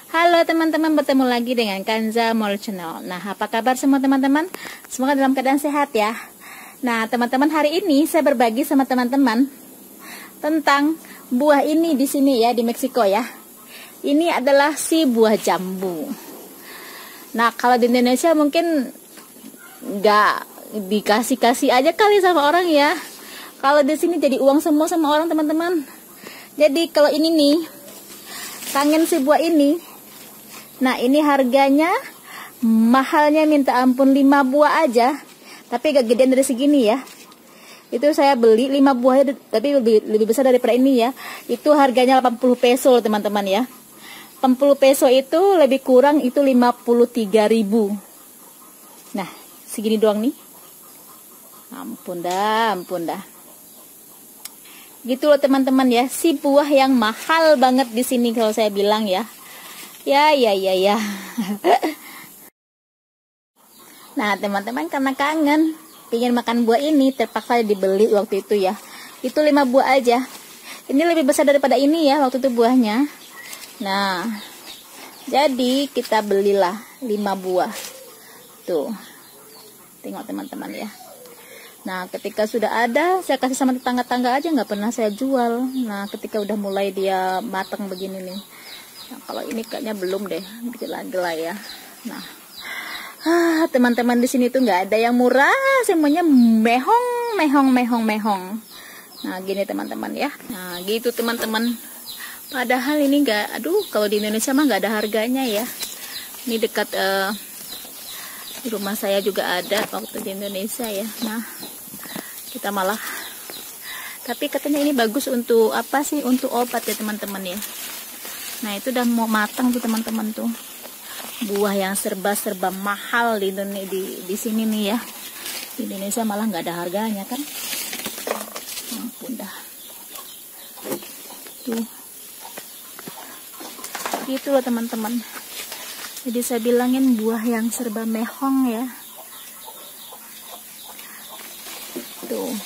Halo teman-teman, bertemu lagi dengan Kanza Mall Channel. Nah, apa kabar semua teman-teman? Semoga dalam keadaan sehat ya. Nah, teman-teman, hari ini saya berbagi sama teman-teman tentang buah ini di sini ya, di Meksiko ya. Ini adalah si buah jambu. Nah, kalau di Indonesia mungkin nggak dikasih-kasih aja kali sama orang ya. Kalau di sini jadi uang semua sama orang teman-teman. Jadi kalau ini nih, kangen si buah ini. Nah, ini harganya mahalnya minta ampun, 5 buah aja. Tapi gak gedean dari segini ya. Itu saya beli 5 buahnya, tapi lebih besar daripada ini ya. Itu harganya 80 peso teman-teman ya. 80 peso itu lebih kurang itu 53.000. Nah, segini doang nih. Ampun dah. Gitu loh teman-teman ya. Si buah yang mahal banget di sini kalau saya bilang ya. Ya. Nah teman-teman, karena kangen pengen makan buah ini, terpaksa dibeli waktu itu ya. Itu 5 buah aja. Ini lebih besar daripada ini ya waktu itu buahnya. Nah, jadi kita belilah 5 buah. Tuh, tengok teman-teman ya. Nah, ketika sudah ada, saya kasih sama tetangga-tangga aja, nggak pernah saya jual. Nah, ketika udah mulai dia matang begini nih. Nah, kalau ini kayaknya belum deh, gela-gela ya. Nah, teman-teman di sini tuh nggak ada yang murah, semuanya mehong. Nah, gini teman-teman ya. Nah, gitu teman-teman. Padahal ini nggak, kalau di Indonesia mah nggak ada harganya ya. Ini dekat di rumah saya juga ada waktu di Indonesia ya. Nah, kita malah, tapi katanya ini bagus untuk apa sih? Untuk obat ya teman-teman ya. Nah, itu udah mau matang tuh teman-teman tuh. Buah yang serba mahal di sini nih ya. Di Indonesia malah nggak ada harganya kan. Ampun dah. Tuh. Gitu loh teman-teman. Jadi saya bilangin buah yang serba mehong ya. Tuh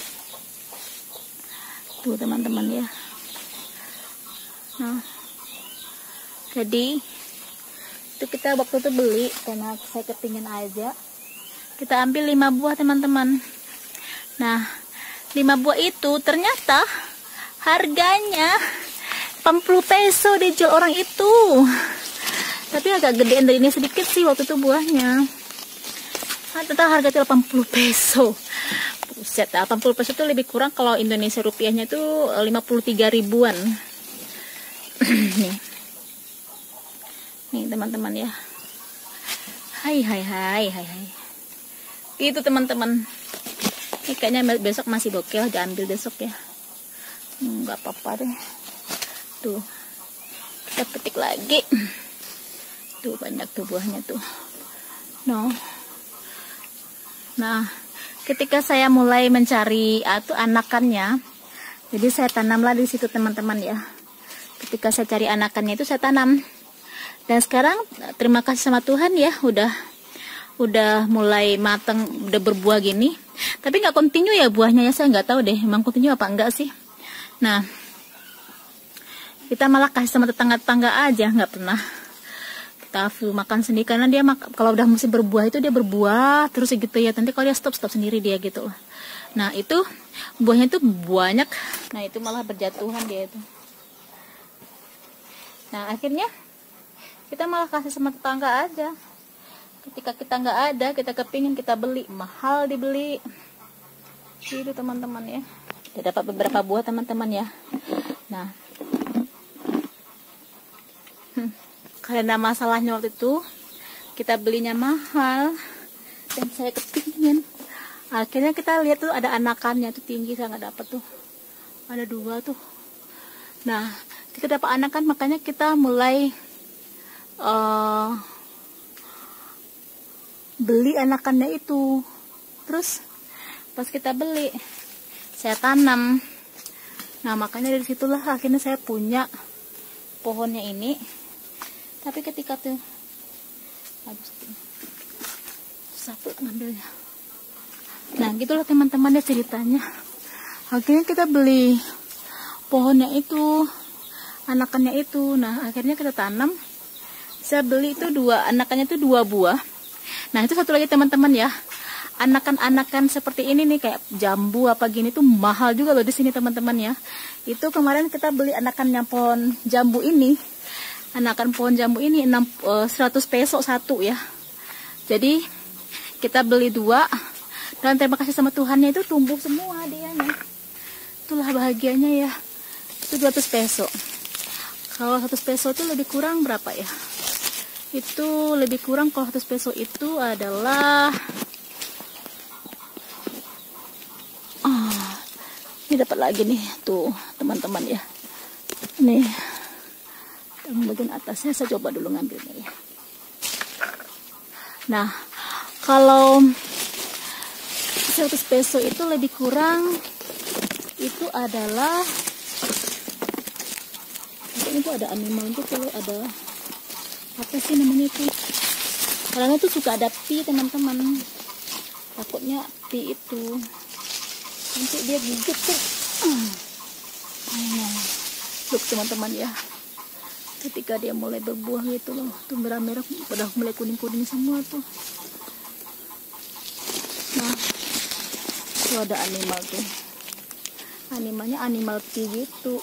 teman-teman ya. Nah, jadi itu kita waktu itu beli karena saya kepingin aja. Kita ambil 5 buah teman-teman. Nah, 5 buah itu ternyata harganya 80 peso dijual orang itu. Tapi agak gedean dari ini sedikit sih waktu itu buahnya. Nah, total harga 80 peso. Buset, 80 peso itu lebih kurang kalau Indonesia rupiahnya itu 53 ribuan. Nih teman-teman ya. Hai. Itu teman-teman. Ini kayaknya besok masih bokel, diambil besok ya. Nggak apa-apa deh. Tuh. Kita petik lagi. Tuh banyak tuh buahnya tuh. Nah, ketika saya mulai mencari anakannya, jadi saya tanamlah di situ teman-teman ya. Ketika saya cari anakannya itu saya tanam. Dan sekarang terima kasih sama Tuhan ya, udah mulai matang, udah berbuah gini. Tapi nggak kontinu ya buahnya ya, saya nggak tahu deh, emang kontinu apa enggak sih. Nah, kita malah kasih sama tetangga-tetangga aja, nggak pernah kita makan sendiri karena dia kalau udah mesti berbuah itu dia berbuah terus gitu ya. Nanti kalau dia stop sendiri dia gitu loh. Nah, itu buahnya tuh banyak. Nah, itu malah berjatuhan dia itu. Nah, akhirnya kita malah kasih sama tetangga aja. Ketika kita nggak ada, kita kepingin, kita beli, mahal dibeli. Gitu teman-teman ya. Kita dapat beberapa buah teman-teman ya. Nah, karena masalahnya waktu itu kita belinya mahal dan saya kepingin. Akhirnya kita lihat tuh ada anakannya tuh tinggi, saya nggak dapat tuh. Ada 2 tuh. Nah, kita dapat anakan, makanya kita mulai beli anakannya itu. Terus pas kita beli, saya tanam. Nah, makanya dari situlah akhirnya saya punya pohonnya ini. Tapi ketika tuh satu ngambilnya. Nah, gitulah teman-teman ya ceritanya. Akhirnya kita beli pohonnya itu, anakannya itu. Nah, akhirnya kita tanam. Saya beli itu anakannya itu 2 buah. Nah itu satu lagi teman-teman ya, anakan-anakan seperti ini nih kayak jambu apa gini tuh mahal juga loh di sini teman-teman ya. Itu kemarin kita beli anakannya pohon jambu ini, anakan pohon jambu ini 100 peso satu ya. Jadi kita beli 2 dan terima kasih sama Tuhannya itu tumbuh semua dianya. Itulah bahagianya ya. Itu 200 peso. Kalau 100 peso itu lebih kurang berapa ya? Itu lebih kurang kalau 100 peso itu adalah ini dapat lagi nih tuh teman-teman ya. Nih yang bagian atasnya saya coba dulu ngambilnya ya. Nah kalau 100 peso itu lebih kurang itu adalah ini tuh ada animal itu, kalau ada apa sih namanya itu, karena itu suka ada pi teman-teman, takutnya pi itu nanti dia gigit tuh. Look teman-teman ya, ketika dia mulai berbuah gitu loh, tuh merah-merah udah mulai kuning-kuning semua tuh. Nah itu ada animal tuh, animalnya animal pi gitu.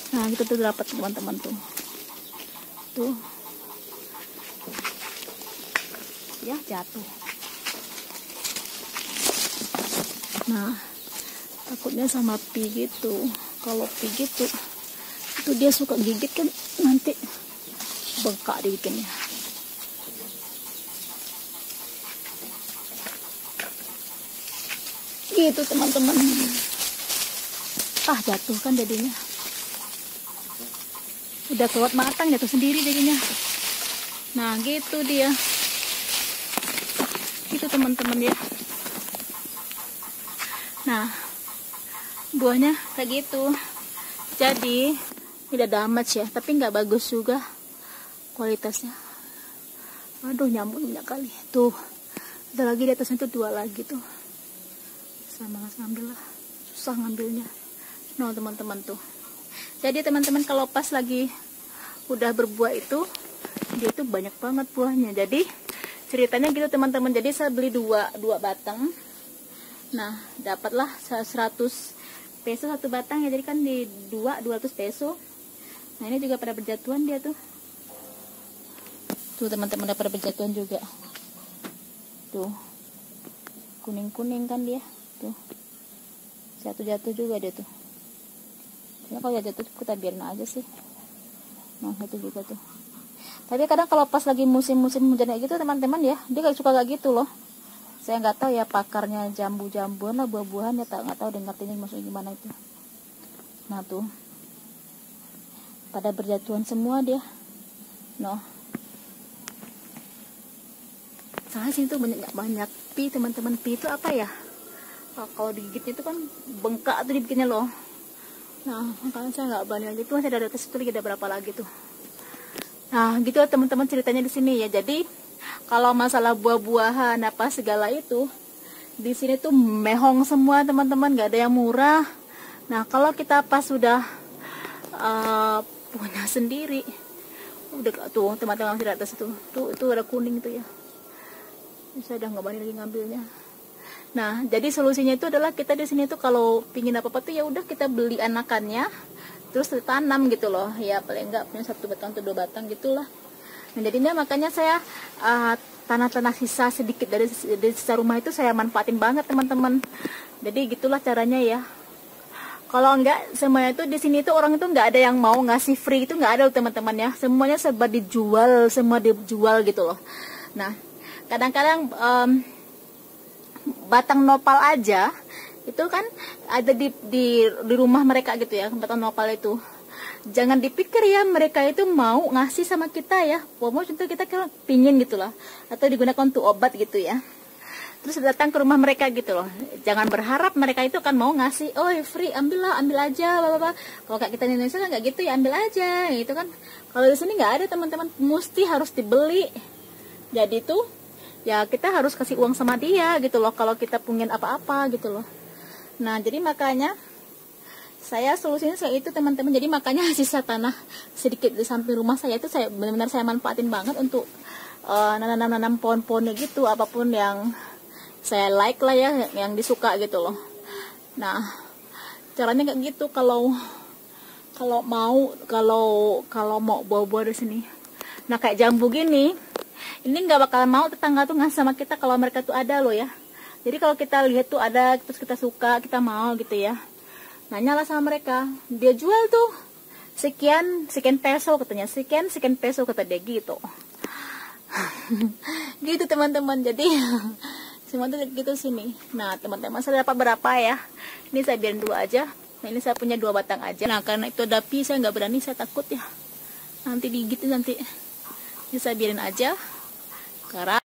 Nah gitu tuh dapat teman-teman tuh ya jatuh. Nah takutnya sama pi gitu, kalau pi gitu itu dia suka gigit kan, nanti bengkak dibikinnya. Gitu teman-teman. Jatuh kan jadinya, udah keluar matang jatuh sendiri jadinya. Nah gitu dia, gitu teman-teman ya. Nah buahnya kayak gitu, jadi tidak damage ya, tapi nggak bagus juga kualitasnya. Aduh nyamuk banyak kali tuh, ada lagi di atasnya tuh 2 lagi tuh, sama ngambil lah, susah ngambilnya. No teman-teman tuh, jadi teman-teman kalau pas lagi udah berbuah itu dia tuh banyak banget buahnya. Jadi ceritanya gitu teman-teman, jadi saya beli 2 batang. Nah dapatlah 100 peso satu batang ya, jadi kan di 200 peso. Nah ini juga pada berjatuhan dia tuh teman-teman, pada berjatuhan juga tuh, kuning-kuning kan dia tuh, jatuh-jatuh juga dia tuh ya. Kalau jatuh kita biarin aja sih. Nah itu juga tuh, tapi kadang kalau pas lagi musim-musim hujan kayak gitu teman-teman ya, dia kayak suka kayak gitu loh. Saya nggak tahu ya pakarnya jambu-jambuan lah, buah-buahan ya, nggak tahu deh ngertinya maksudnya gimana itu. Nah tuh pada berjatuhan semua dia. No soalnya sini tuh banyak pi teman-teman. Pi itu apa ya, kalau digigitnya itu kan bengkak tuh dibikinnya loh. Nah makanya saya nggak berani lagi tuh, masih ada atas itu lagi, ada berapa lagi tuh. Nah gitu teman-teman ceritanya di sini ya. Jadi kalau masalah buah-buahan apa segala itu di sini tuh mehong semua teman-teman, nggak ada yang murah. Nah kalau kita pas sudah punya sendiri, udah tuh teman-teman masih di atas itu ada kuning tuh ya, saya udah nggak berani lagi ngambilnya. Nah jadi solusinya itu adalah kita di sini tuh kalau pingin apa-apa tuh ya udah kita beli anakannya terus ditanam gitu loh ya, paling enggak punya 1 batang atau 2 batang gitulah. Nah jadinya makanya saya tanah-tanah sisa sedikit dari sisa rumah itu saya manfaatin banget teman-teman. Jadi gitulah caranya ya. Kalau enggak semuanya itu di sini tuh orang itu nggak ada yang mau ngasih free, itu nggak ada teman-teman ya, semuanya serba dijual, semua dijual gitu loh. Nah kadang-kadang batang nopal aja itu kan ada di rumah mereka gitu ya, batang nopal itu. Jangan dipikir ya mereka itu mau ngasih sama kita ya, mau contoh kita kan pingin gitu loh, atau digunakan untuk obat gitu ya, terus datang ke rumah mereka gitu loh. Jangan berharap mereka itu kan mau ngasih, oh free, ambil aja, bapak. Kalau kayak kita di Indonesia kan nggak gitu ya, ambil aja gitu kan. Kalau di sini nggak ada teman-teman, mesti harus dibeli. Jadi tuh ya kita harus kasih uang sama dia gitu loh kalau kita pungin apa-apa gitu loh. Nah jadi makanya Saya solusinya saya itu teman-teman, jadi makanya sisa tanah sedikit di samping rumah saya itu saya benar-benar saya manfaatin banget untuk nanam-nanam pohon-pohon gitu, apapun yang saya like lah ya, yang disuka gitu loh. Nah, caranya kayak gitu kalau mau buah-buah di sini. Nah, kayak jambu gini, ini nggak bakal mau tetangga tuh ngasih sama kita kalau mereka tuh ada loh ya. Jadi kalau kita lihat tuh ada, terus kita suka, kita mau gitu ya, nanyalah sama mereka, dia jual tuh sekian peso katanya, sekian peso kata dia gitu. Gitu teman-teman, jadi semua tuh gitu sini. Nah teman-teman, saya dapat berapa ya, ini saya biarin 2 aja. Nah ini saya punya 2 batang aja. Nah karena itu ada api, saya nggak berani, saya takut ya nanti digigit nanti. Ini saya biarin aja karena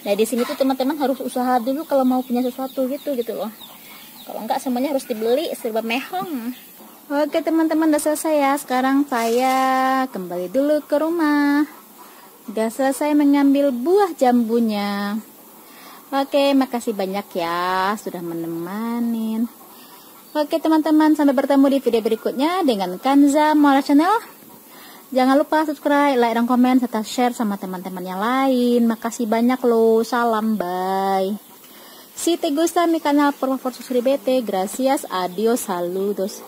nah di sini tuh teman-teman harus usaha dulu kalau mau punya sesuatu gitu loh. Kalau enggak semuanya harus dibeli serba mehong. Oke teman-teman, udah selesai ya. Sekarang saya kembali dulu ke rumah. Udah selesai mengambil buah jambunya. Oke, makasih banyak ya sudah menemani. Oke teman-teman, sampai bertemu di video berikutnya dengan Kanza Mola Channel. Jangan lupa subscribe, like, dan komen, serta share sama teman-teman yang lain. Makasih banyak loh. Salam, bye. Si te gusta mi canal, por favor suscríbete. Gracias, adiós, saludos.